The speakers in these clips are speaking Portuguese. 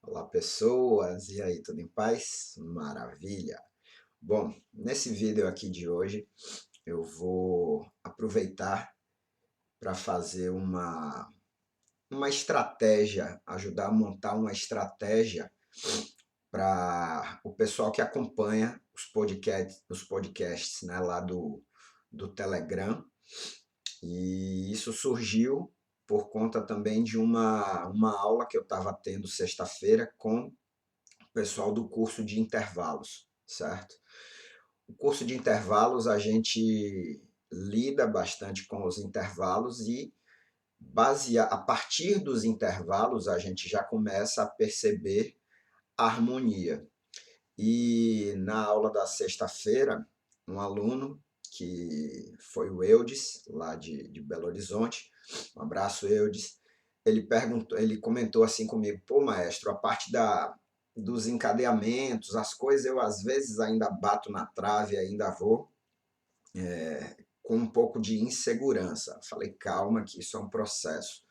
Olá, pessoas! E aí, tudo em paz? Maravilha! Bom, nesse vídeo aqui de hoje, eu vou aproveitar para fazer uma estratégia, ajudar a montar uma estratégia para o pessoal que acompanha os podcasts, né, lá do Telegram. E isso surgiu por conta também de uma aula que eu estava tendo sexta-feira com pessoal do curso de intervalos, certo? O curso de intervalos, a gente lida bastante com os intervalos e a partir dos intervalos a gente já começa a perceber a harmonia. E na aula da sexta-feira, um aluno, que foi o Eudes, lá de Belo Horizonte, um abraço, Eudes, ele comentou assim comigo: pô, maestro, a parte dos encadeamentos, as coisas, eu às vezes ainda bato na trave, ainda vou com um pouco de insegurança. Falei: calma, que isso é um processo.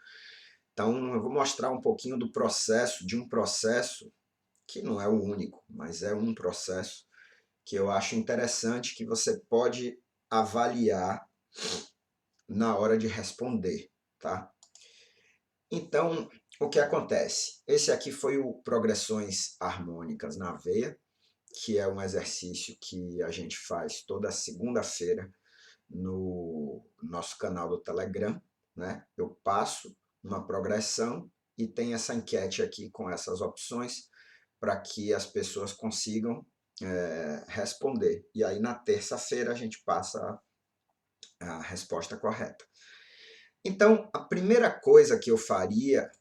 Então, eu vou mostrar um pouquinho do processo, de um processo que não é o único, mas é um processo que eu acho interessante, que você pode avaliar na hora de responder, tá? Então, o que acontece? Esse aqui foi o Progressões Harmônicas na Veia, que é um exercício que a gente faz toda segunda-feira no nosso canal do Telegram, né? Eu passo uma progressão e tem essa enquete aqui com essas opções para que as pessoas consigam responder. E aí, na terça-feira, a gente passa a resposta correta. Então, a primeira coisa que eu faria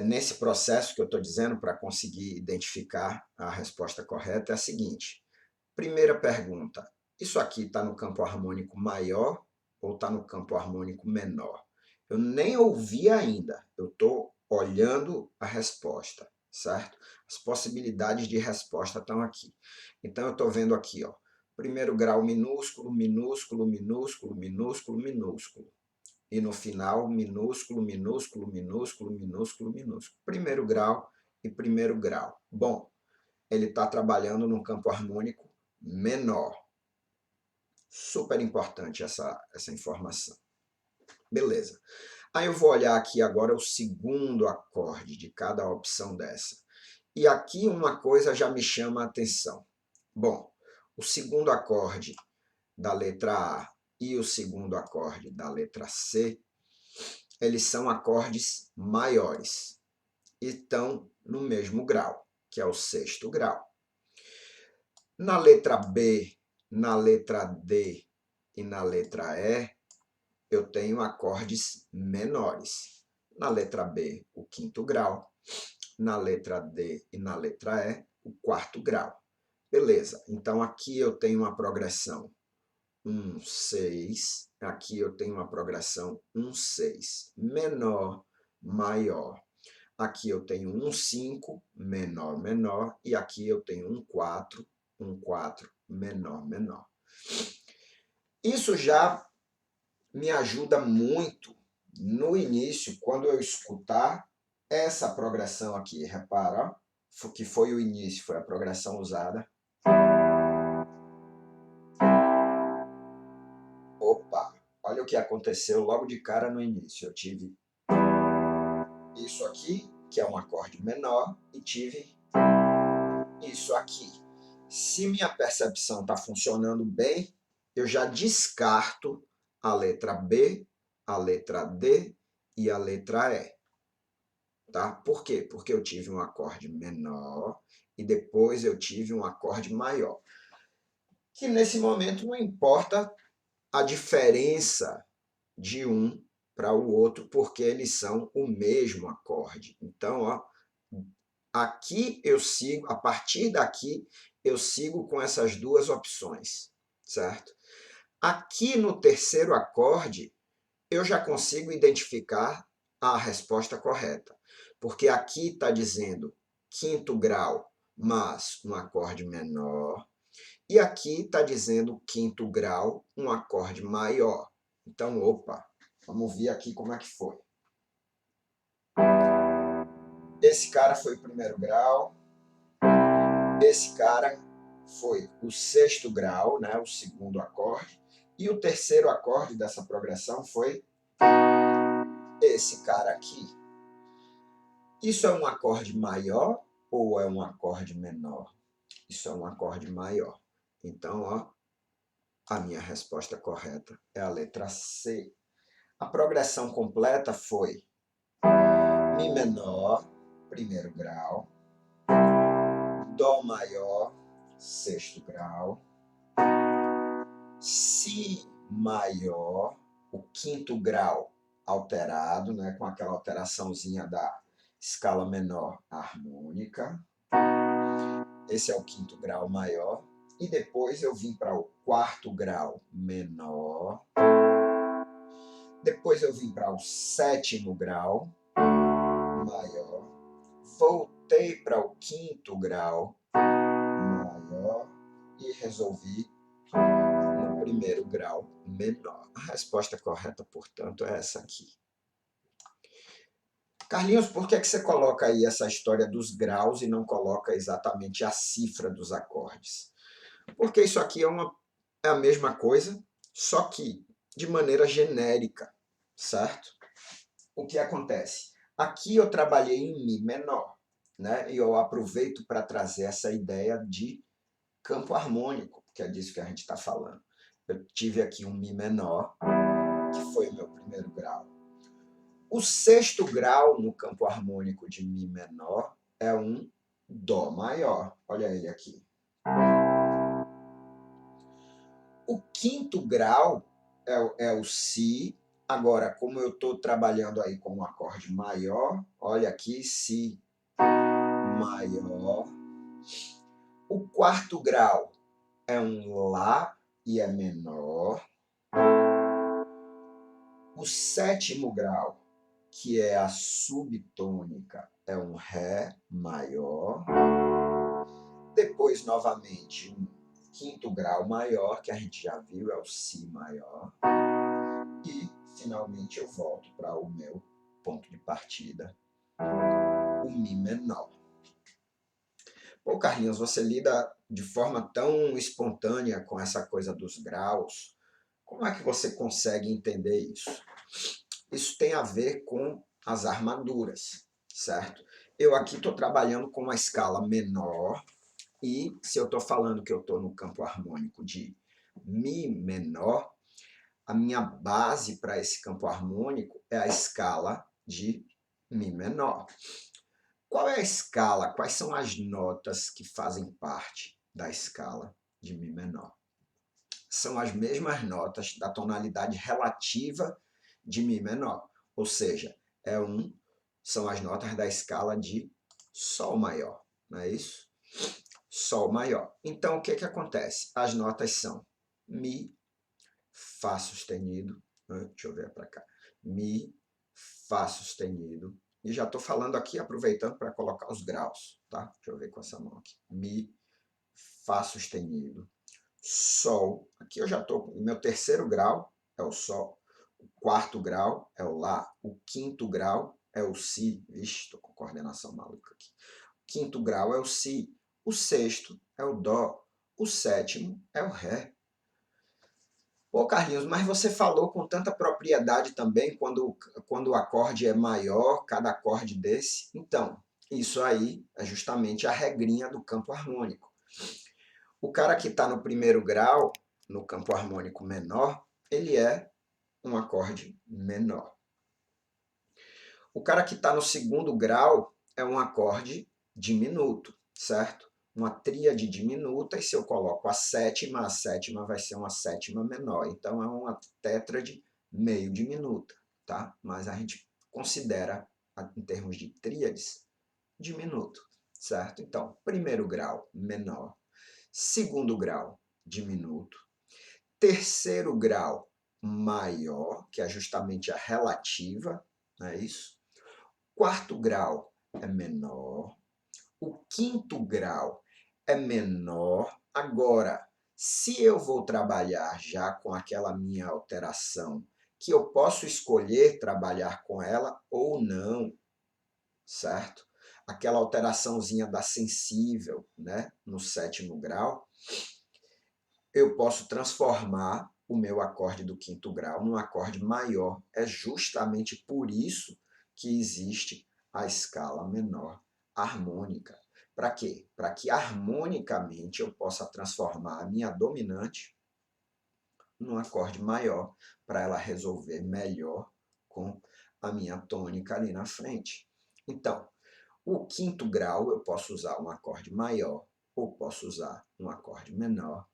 nesse processo que eu estou dizendo para conseguir identificar a resposta correta é a seguinte. Primeira pergunta: isso aqui está no campo harmônico maior ou está no campo harmônico menor? Eu nem ouvi ainda, eu estou olhando a resposta, certo? As possibilidades de resposta estão aqui. Então, eu estou vendo aqui, ó, primeiro grau minúsculo, minúsculo, minúsculo, minúsculo, minúsculo. E no final, minúsculo, minúsculo, minúsculo, minúsculo, minúsculo. Primeiro grau e primeiro grau. Bom, ele está trabalhando num campo harmônico menor. Super importante essa informação. Beleza. Aí eu vou olhar aqui agora o segundo acorde de cada opção dessa. E aqui uma coisa já me chama a atenção. Bom, o segundo acorde da letra A e o segundo acorde da letra C, eles são acordes maiores e estão no mesmo grau, que é o sexto grau. Na letra B, na letra D e na letra E, eu tenho acordes menores. Na letra B, o quinto grau. Na letra D e na letra E, o quarto grau. Beleza, então aqui eu tenho uma progressão 1, 6. Aqui eu tenho uma progressão 1, 6. Menor, maior. Aqui eu tenho um 5, menor, menor. E aqui eu tenho um 4, menor, menor. Isso já me ajuda muito no início, quando eu escutar essa progressão aqui. Repara, ó, que foi o início, foi a progressão usada. Opa, olha o que aconteceu logo de cara no início. Eu tive isso aqui, que é um acorde menor, e tive isso aqui. Se minha percepção está funcionando bem, eu já descarto a letra B, a letra D e a letra E. Tá? Por quê? Porque eu tive um acorde menor e depois eu tive um acorde maior. Que nesse momento não importa a diferença de um para o outro, porque eles são o mesmo acorde. Então, ó, aqui eu sigo, a partir daqui, eu sigo com essas duas opções, certo? Aqui no terceiro acorde, eu já consigo identificar a resposta correta, porque aqui está dizendo quinto grau, mas um acorde menor, e aqui está dizendo quinto grau, um acorde maior. Então, opa, vamos ver aqui como é que foi. Esse cara foi o primeiro grau, esse cara foi o sexto grau, né, o segundo acorde, e o terceiro acorde dessa progressão foi esse cara aqui. Isso é um acorde maior ou é um acorde menor? Isso é um acorde maior. Então, ó, a minha resposta correta é a letra C. A progressão completa foi Mi menor, primeiro grau, Dó maior, sexto grau, Si maior, o quinto grau alterado, né, com aquela alteraçãozinha da escala menor harmônica. Esse é o quinto grau maior. E depois eu vim para o quarto grau menor. Depois eu vim para o sétimo grau maior. Voltei para o quinto grau maior e resolvi no primeiro grau menor. A resposta correta, portanto, é essa aqui. Carlinhos, por que você coloca aí essa história dos graus e não coloca exatamente a cifra dos acordes? Porque isso aqui é a mesma coisa, só que de maneira genérica, certo? O que acontece? Aqui eu trabalhei em Mi menor, né? E eu aproveito para trazer essa ideia de campo harmônico, que é disso que a gente está falando. Eu tive aqui um Mi menor, que foi o meu primeiro grau. O sexto grau no campo harmônico de Mi menor é um Dó maior. Olha ele aqui. O quinto grau é o Si. Agora, como eu estou trabalhando aí com um acorde maior, olha aqui, Si maior. O quarto grau é um Lá e é menor. O sétimo grau, que é a subtônica, é um Ré maior. Depois, novamente, um quinto grau maior, que a gente já viu, é o Si maior. E, finalmente, eu volto para o meu ponto de partida, o Mi menor. Pô, Carlinhos, você lida de forma tão espontânea com essa coisa dos graus. Como é que você consegue entender isso? Isso tem a ver com as armaduras, certo? Eu aqui estou trabalhando com uma escala menor e se eu estou falando que eu estou no campo harmônico de Mi menor, a minha base para esse campo harmônico é a escala de Mi menor. Qual é a escala? Quais são as notas que fazem parte da escala de Mi menor? São as mesmas notas da tonalidade relativa de Mi menor, ou seja, são as notas da escala de Sol maior, não é isso? Sol maior. Então, o que acontece? As notas são Mi, Fá sustenido, deixa eu ver para cá, Mi, Fá sustenido, e já estou falando aqui, aproveitando para colocar os graus, tá? Deixa eu ver com essa mão aqui, Mi, Fá sustenido, Sol, aqui eu já estou, o meu terceiro grau é o Sol, o quarto grau é o Lá, o quinto grau é o Si, vixe, estou com coordenação maluca aqui, o quinto grau é o Si, o sexto é o Dó, o sétimo é o Ré. Pô, Carlinhos, mas você falou com tanta propriedade também quando o acorde é maior, cada acorde desse. Então, isso aí é justamente a regrinha do campo harmônico. O cara que está no primeiro grau, no campo harmônico menor, ele é um acorde menor. O cara que está no segundo grau é um acorde diminuto, certo? Uma tríade diminuta, e se eu coloco a sétima vai ser uma sétima menor. Então, é uma tétrade meio diminuta, tá? Mas a gente considera, em termos de tríades, diminuto, certo? Então, primeiro grau, menor. Segundo grau, diminuto. Terceiro grau, maior, que é justamente a relativa, não é isso? Quarto grau é menor. O quinto grau é menor. Agora, se eu vou trabalhar já com aquela minha alteração, que eu posso escolher trabalhar com ela ou não, certo? aquela alteraçãozinha da sensível, né, no 7º grau, eu posso transformar o meu acorde do 5º grau num acorde maior. É justamente por isso que existe a escala menor harmônica. Para quê? Para que harmonicamente eu possa transformar a minha dominante num acorde maior, para ela resolver melhor com a minha tônica ali na frente. Então, o 5º grau eu posso usar um acorde maior ou posso usar um acorde menor.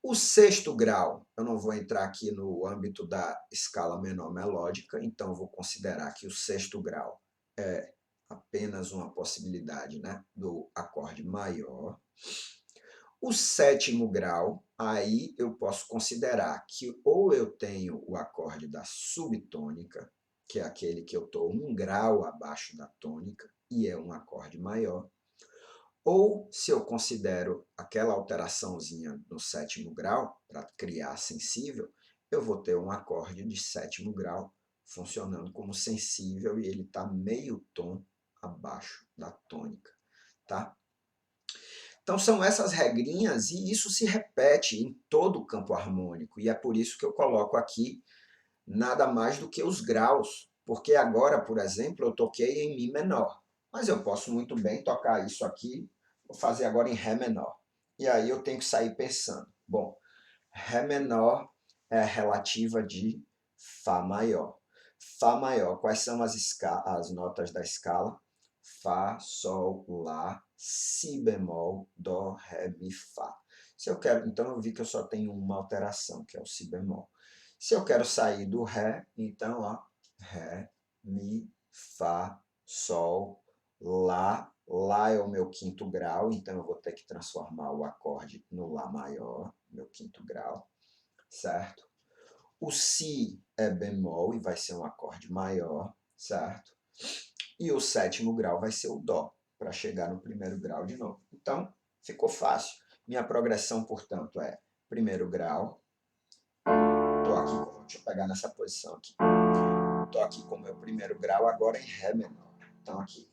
O 6º grau, eu não vou entrar aqui no âmbito da escala menor melódica, então eu vou considerar que o 6º grau é apenas uma possibilidade, né, do acorde maior. O 7º grau, aí eu posso considerar que ou eu tenho o acorde da subtônica, que é aquele que eu estou 1 grau abaixo da tônica, e é um acorde maior, ou se eu considero aquela alteraçãozinha no 7º grau, para criar sensível, eu vou ter um acorde de 7º grau funcionando como sensível e ele está meio tom abaixo da tônica, tá? Então são essas regrinhas e isso se repete em todo o campo harmônico e é por isso que eu coloco aqui nada mais do que os graus, porque agora, por exemplo, eu toquei em Mi menor, mas eu posso muito bem tocar isso aqui, vou fazer agora em Ré menor. E aí eu tenho que sair pensando, bom, Ré menor é a relativa de Fá maior. Fá maior, quais são as notas da escala? Fá, Sol, Lá, Si bemol, Dó, Ré, Mi, Fá. Se eu quero, então eu vi que eu só tenho uma alteração, que é o Si bemol. Se eu quero sair do Ré, então, ó, Ré, Mi, Fá, Sol, Lá. Lá é o meu 5º grau, então eu vou ter que transformar o acorde no Lá maior, meu 5º grau, certo? O Si é bemol e vai ser um acorde maior, certo? E o 7º grau vai ser o Dó, para chegar no 1º grau de novo. Então, ficou fácil. Minha progressão, portanto, é 1º grau. Estou aqui, deixa eu pegar nessa posição aqui. Estou aqui com o meu 1º grau, agora em Ré menor. Então, aqui.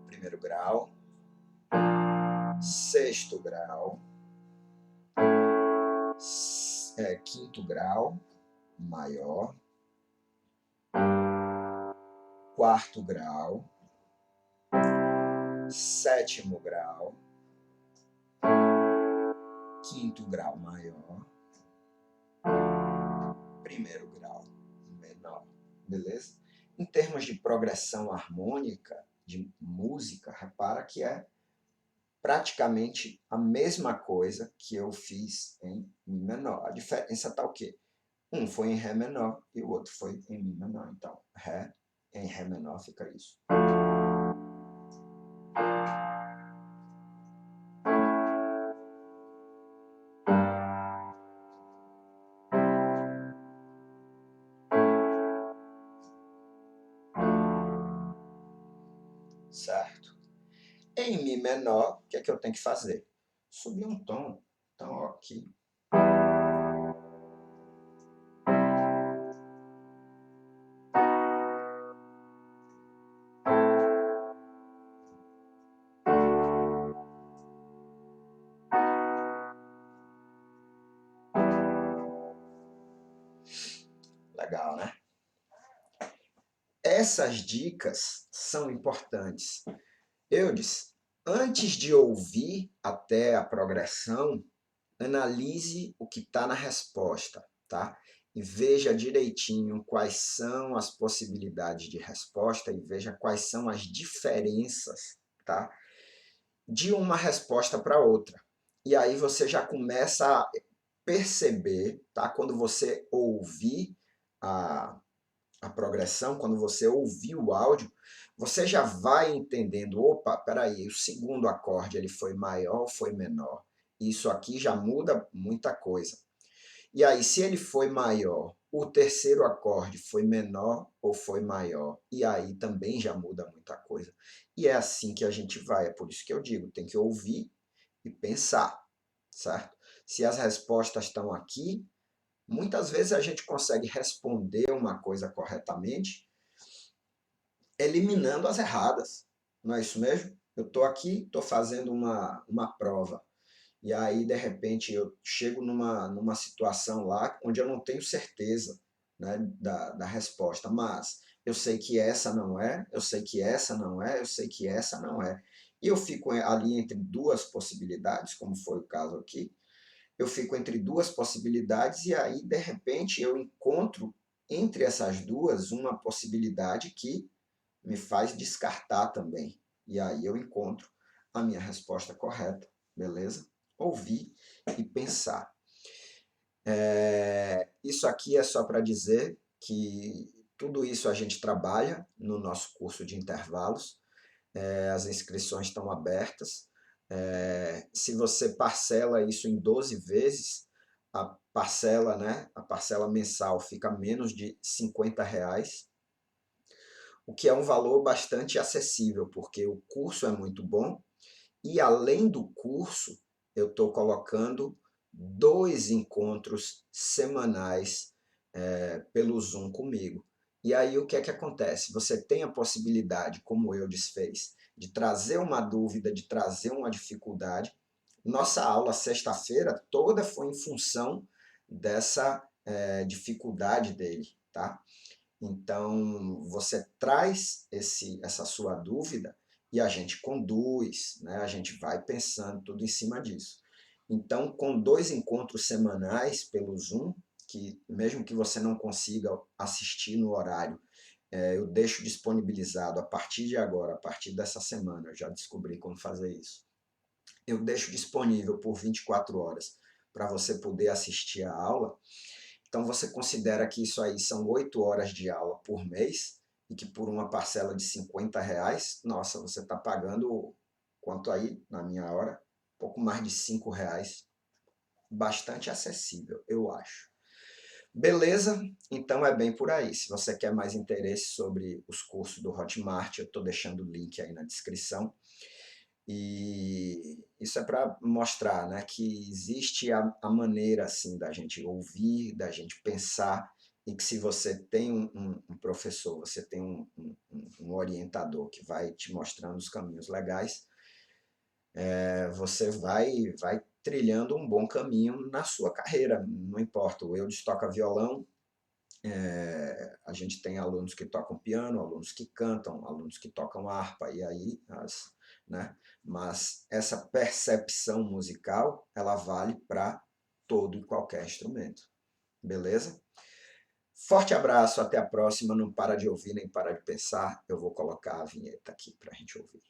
1º grau. 6º grau. 5º grau, maior. 4º grau. 7º grau. 5º grau maior. 1º grau menor, beleza? Em termos de progressão harmônica de música, repara que é praticamente a mesma coisa que eu fiz em Mi menor. A diferença está o quê? Um foi em Ré menor e o outro foi em Mi menor. Então, Ré em Ré menor fica isso. Certo? Em Mi menor, o que é que eu tenho que fazer? Subir um tom. Então, ó, aqui. Legal, né? Essas dicas são importantes. Eudes, antes de ouvir até a progressão, analise o que está na resposta, tá? E veja direitinho quais são as possibilidades de resposta e veja quais são as diferenças, tá? De uma resposta para outra. E aí você já começa a perceber, tá? Quando você ouvir a progressão, quando você ouvir o áudio, você já vai entendendo, opa, peraí, o segundo acorde ele foi maior ou foi menor? Isso aqui já muda muita coisa. E aí, se ele foi maior, o terceiro acorde foi menor ou foi maior? E aí também já muda muita coisa. E é assim que a gente vai, é por isso que eu digo, tem que ouvir e pensar, certo? Se as respostas estão aqui, muitas vezes a gente consegue responder uma coisa corretamente, eliminando as erradas. Não é isso mesmo? Eu estou aqui, estou fazendo uma prova, e aí, de repente, eu chego numa situação lá onde eu não tenho certeza, né, da resposta, mas eu sei que essa não é, eu sei que essa não é, eu sei que essa não é. E eu fico ali entre duas possibilidades, como foi o caso aqui, eu fico entre duas possibilidades e aí, de repente, eu encontro entre essas duas uma possibilidade que me faz descartar também. E aí eu encontro a minha resposta correta, beleza? Ouvir e pensar. Isso aqui é só para dizer que tudo isso a gente trabalha no nosso curso de intervalos. As inscrições estão abertas. Se você parcela isso em 12 vezes, a parcela mensal fica menos de R$ 50, o que é um valor bastante acessível, porque o curso é muito bom e, além do curso, eu estou colocando 2 encontros semanais pelo Zoom comigo. E aí o que é que acontece? Você tem a possibilidade, como eu desfez, de trazer uma dúvida, de trazer uma dificuldade. Nossa aula sexta-feira toda foi em função dessa dificuldade dele, tá? Então, você traz essa sua dúvida e a gente conduz, né? A gente vai pensando tudo em cima disso. Então, com 2 encontros semanais pelo Zoom, que mesmo que você não consiga assistir no horário, eu deixo disponibilizado a partir de agora, a partir dessa semana, eu já descobri como fazer isso. Eu deixo disponível por 24 horas para você poder assistir a aula. Então, você considera que isso aí são 8 horas de aula por mês e que por uma parcela de R$ 50, nossa, você está pagando quanto aí, na minha hora? Pouco mais de R$ 5. Bastante acessível, eu acho. Beleza? Então é bem por aí. Se você quer mais interesse sobre os cursos do Hotmart, eu estou deixando o link aí na descrição. E isso é para mostrar, né, que existe a maneira assim da gente ouvir, da gente pensar, e que se você tem um professor, você tem um orientador que vai te mostrando os caminhos legais, você vai trilhando um bom caminho na sua carreira. Não importa, o Eudes toca violão, a gente tem alunos que tocam piano, alunos que cantam, alunos que tocam harpa, e aí, né? Mas essa percepção musical, ela vale para todo e qualquer instrumento, beleza? Forte abraço, até a próxima, não para de ouvir nem para de pensar, eu vou colocar a vinheta aqui para a gente ouvir.